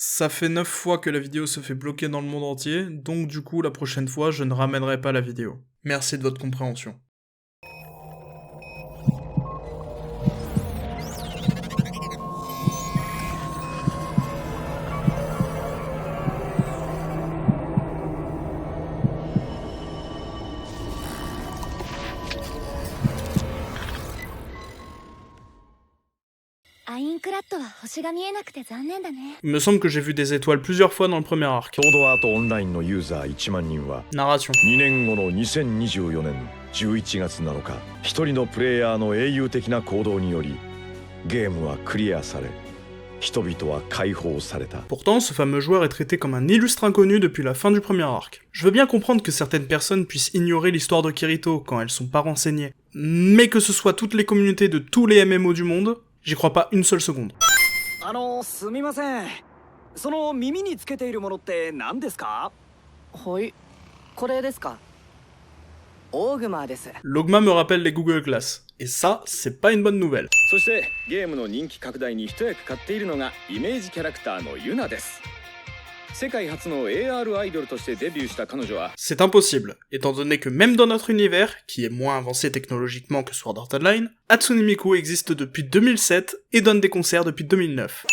Ça fait 9 fois que la vidéo se fait bloquer dans le monde entier, donc du coup, la prochaine fois, je ne ramènerai pas la vidéo. Merci de votre compréhension. Il me semble que j'ai vu des étoiles plusieurs fois dans le premier arc. ソードアートオンラインのユーザー1万人は Narration. 2年後の2024年11月7日一人のプレイヤーの英雄的な行動によりゲームはクリアされ人々は解放された。 Pourtant, ce fameux joueur est traité comme un illustre inconnu depuis la fin du premier arc. Je veux bien comprendre que certaines personnes puissent ignorer l'histoire de Kirito quand elles sont pas renseignées, mais que ce soit toutes les communautés de tous les MMO du monde, j'y crois pas une seule seconde. すみません。その耳につけているものって何ですか？はい、これですか？オーグマーです。 L'Ogma me rappelle les Google Glass, et ça, c'est pas une bonne nouvelle. そしてゲームの人気拡大に一役買っているのがイメージキャラクターのユナです。世界初の AR アイドルとしてデビューした彼女は C'est impossible, étant donné que même dans notre univers, qui est moins avancé technologiquement que Sword Art Online, Hatsune Miku existe depuis 2007 et donne des concerts depuis 2009.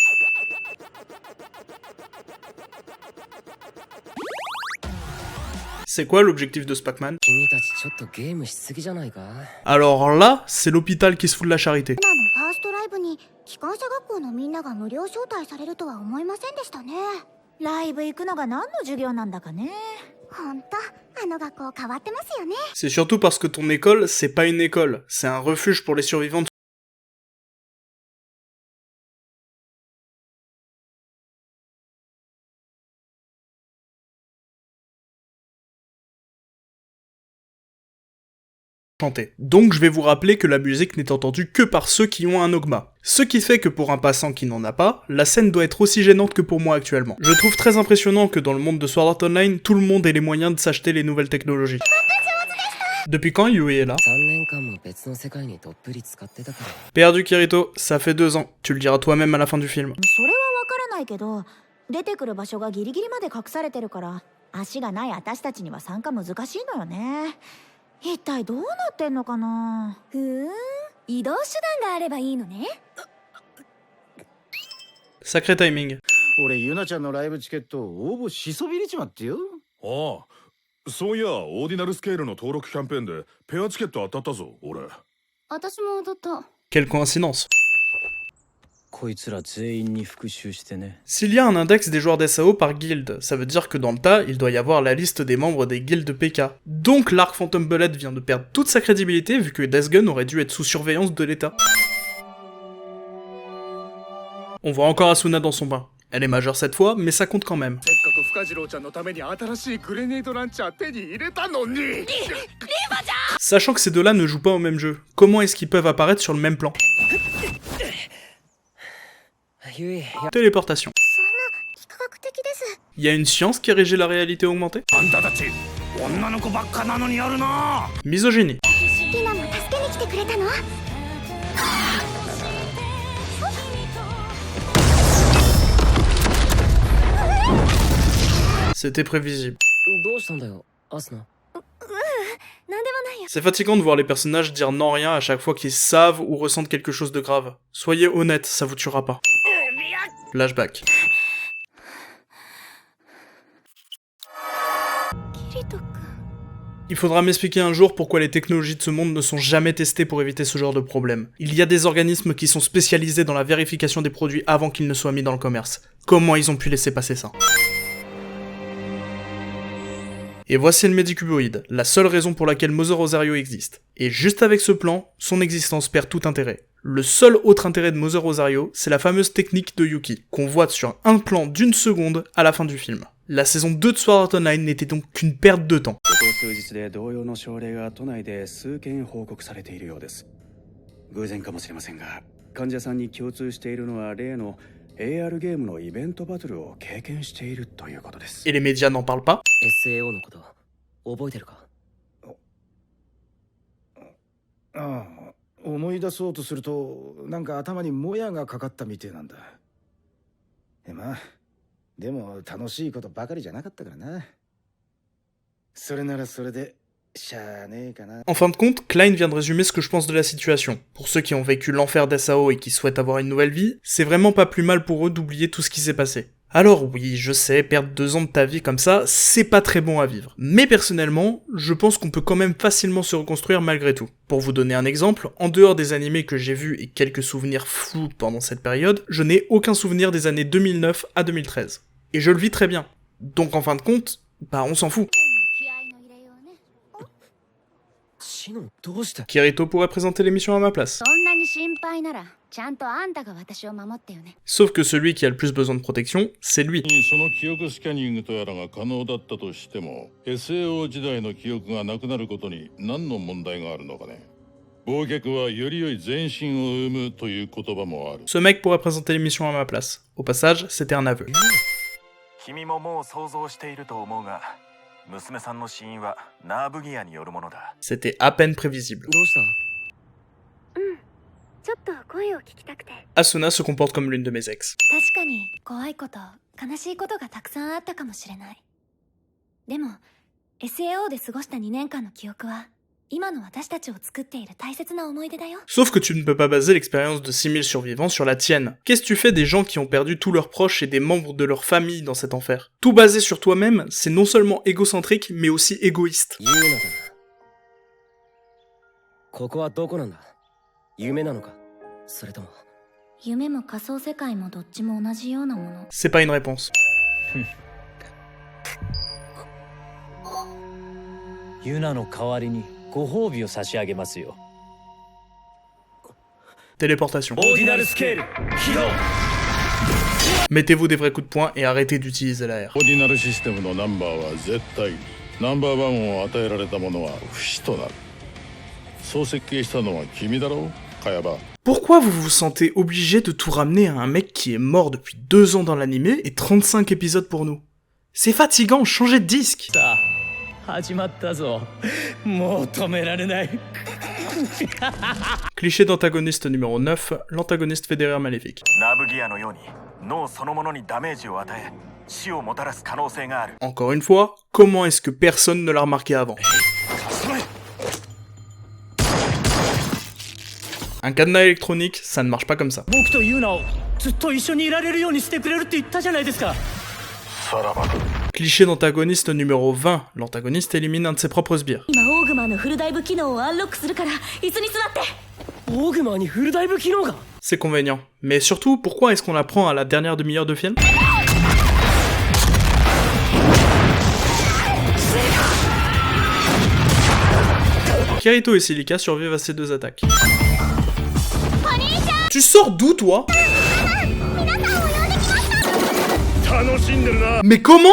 C'est quoi l'objectif de ce Pac-Man? 君たちちょっとゲームしすぎじゃないか？ Alors là, c'est l'hôpital qui se fout de la charité. 今のファーストライブに機関車学校のみんなが無料招待されるとは思いませんでしたね。ライブ行くのが何の授業なんだかね。ほんと、あの学校変わってますよね。 C'est surtout parce que ton école, c'est pas une école, c'est un refuge pour les survivants de chanter. Donc je vais vous rappeler que la musique n'est entendue que par ceux qui ont un Ogma. Ce qui fait que pour un passant qui n'en a pas, la scène doit être aussi gênante que pour moi actuellement. Je trouve très impressionnant que dans le monde de Sword Art Online, tout le monde ait les moyens de s'acheter les nouvelles technologies. Depuis quand Yui est là? 3年間も別の世界にどっぷり使ってたから。 Perdu Kirito, ça fait 2 ans. Tu le diras toi-même à la fin du film. それはわからないけど、出てくる場所がギリギリまで隠されてるから、足がない私たちには参加難しいのよね。一体どうなってんのかな。移動手段があればいいのね。 Sacré timing. 俺ユナちゃんのライブチケット応募しそびれちまってよ。ああ、そういやオーディナルスケールの登録キャンペーンでペアチケット当たったぞ俺。私も当たった。 Quelle coïncidence. こいつら全員に復讐してね。 S'il y a un index des joueurs d'SAO par guilde, ça veut dire que dans le tas, il doit y avoir la liste des membres des guildes PK. Donc l'arc Phantom Bullet vient de perdre toute sa crédibilité vu que Death Gun aurait dû être sous surveillance de l'État. On voit encore Asuna dans son bain. Elle est majeure cette fois, mais ça compte quand même. せっかく深次郎ちゃんのために新しいグレネードランチャー手に入れたのに。 Sachant que ces deux-là ne jouent pas au même jeu, comment est-ce qu'ils peuvent apparaître sur le même plan? ユイ、 Téléportation. そんな幾何学的です。 Y a une science qui régit la réalité augmentée? あんたたち女の子ばっかなのにやるな。 Misogynie. リナも助けに来てくれたの？ C'était prévisible. どうしたんだよ、アスナ。なんでもないよ。 C'est fatigant de voir les personnages dire non rien à chaque fois qu'ils savent ou ressentent quelque chose de grave. Soyez honnête, ça vous tuera pas. Flashback. キリト君。 Il faudra m'expliquer un jour pourquoi les technologies de ce monde ne sont jamais testées pour éviter ce genre de problème. Il y a des organismes qui sont spécialisés dans la vérification des produits avant qu'ils ne soient mis dans le commerce. Comment ils ont pu laisser passer ça? Et voici le Medicuboid, la seule raison pour laquelle Mother Rosario existe. Et juste avec ce plan, son existence perd tout intérêt. Le seul autre intérêt de Mother Rosario, c'est la fameuse technique de Yuki, qu'on voit sur un plan d'1 seconde à la fin du film. La saison 2 de Sword Art Online n'était donc qu'une perte de temps. ここ数日で同様の症例が都内で数件報告されているようです。偶然かもしれませんが、患者さんに共通しているのは例の AR ゲームのイベントバトルを経験しているということです。 Et les médias n'en parlent pas. SAO のこと覚えてるか？ああ、思い出そうとするとなんか頭にもやがかかったみてえなんだ。まあでも楽しいことばかりじゃなかったからな。それならそれでしゃあねえかな。En fin de compte, Klein vient de résumer ce que je pense de la situation. Pour ceux qui ont vécu l'enfer d'SAO et qui souhaitent avoir une nouvelle vie, c'est vraiment pas plus mal pour eux d'oublier tout ce qui s'est passé. Alors oui, je sais, perdre 2 ans de ta vie comme ça, c'est pas très bon à vivre. Mais personnellement, je pense qu'on peut quand même facilement se reconstruire malgré tout. Pour vous donner un exemple, en dehors des animés que j'ai vus et quelques souvenirs flous pendant cette période, je n'ai aucun souvenir des années 2009 à 2013. Et je le vis très bien. Donc en fin de compte, bah on s'en fout. Kirito pourrait présenter l'émission à ma place. Sauf que celui qui a le plus besoin de protection, c'est lui. Ce mec pourrait présenter l'émission à ma place. Au passage, c'était un aveu. C'était à peine prévisible. Asuna se comporte comme l'une de mes ex. Sauf que tu ne peux pas baser l'expérience de 6000 survivants sur la tienne. Qu'est-ce que tu fais des gens qui ont perdu tous leurs proches et des membres de leur famille dans cet enfer? Tout basé sur toi-même, c'est non seulement égocentrique, mais aussi égoïste. C'est pas une réponse. Téléportation. Mettez-vous des vrais coups de poing et arrêtez d'utiliser la R. Pourquoi vous vous sentez obligé de tout ramener à un mec qui est mort depuis 2 ans dans l'animé et 35 épisodes pour nous? C'est fatigant, changez de disque. Cliché d'antagoniste numéro 9, l'antagoniste fédéraire maléfique. Encore une fois, comment est-ce que personne ne l'a remarqué avant? Un cadenas électronique, ça ne marche pas comme ça. Cliché d'antagoniste numéro 20, l'antagoniste élimine un de ses propres sbires. C'est convenient. Mais surtout, pourquoi est-ce qu'on l'apprend à la dernière demi-heure de film? Kirito et Celica survivent à ces 2 attaques. Tu sors d'où, toi? Mais comment?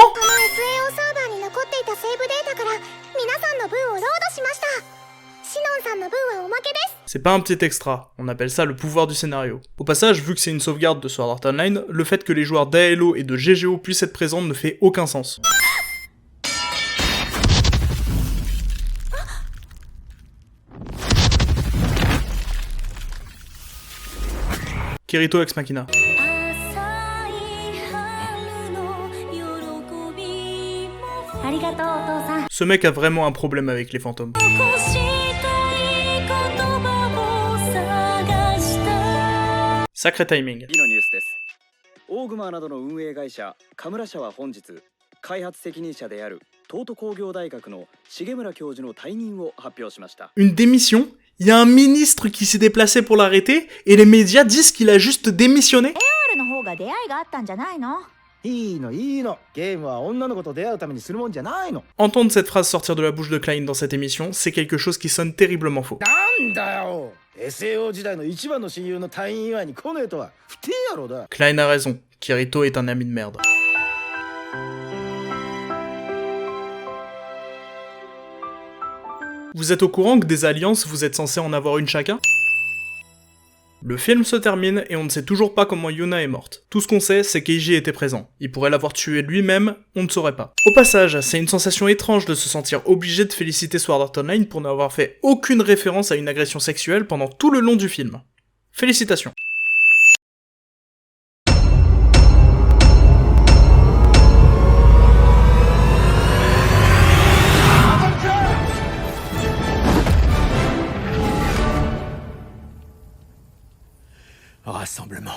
C'est pas un petit extra, on appelle ça le pouvoir du scénario. Au passage, vu que c'est une sauvegarde de Sword Art Online, le fait que les joueurs d'ALO et de GGO puissent être présents ne fait aucun sens. Kirito ex machina. Ce mec a vraiment un problème avec les fantômes. Sacré timing. オーグマーなどの運営会社カムラ社は本日開発責任者である東都工業大学の重村教授の退任を発表しました。 Une démission? Il y a un ministre qui s'est déplacé pour l'arrêter et les médias disent qu'il a juste démissionné? Entendre cette phrase sortir de la bouche de Klein dans cette émission, c'est quelque chose qui sonne terriblement faux. Klein a raison, Kirito est un ami de merde. Vous êtes au courant que des alliances, vous êtes censés en avoir une chacun? Le film se termine et on ne sait toujours pas comment Yuna est morte. Tout ce qu'on sait, c'est qu'Eiji était présent. Il pourrait l'avoir tué lui-même, on ne saurait pas. Au passage, c'est une sensation étrange de se sentir obligé de féliciter Sword Art Online pour n'avoir fait aucune référence à une agression sexuelle pendant tout le long du film. Félicitations. Rassemblement.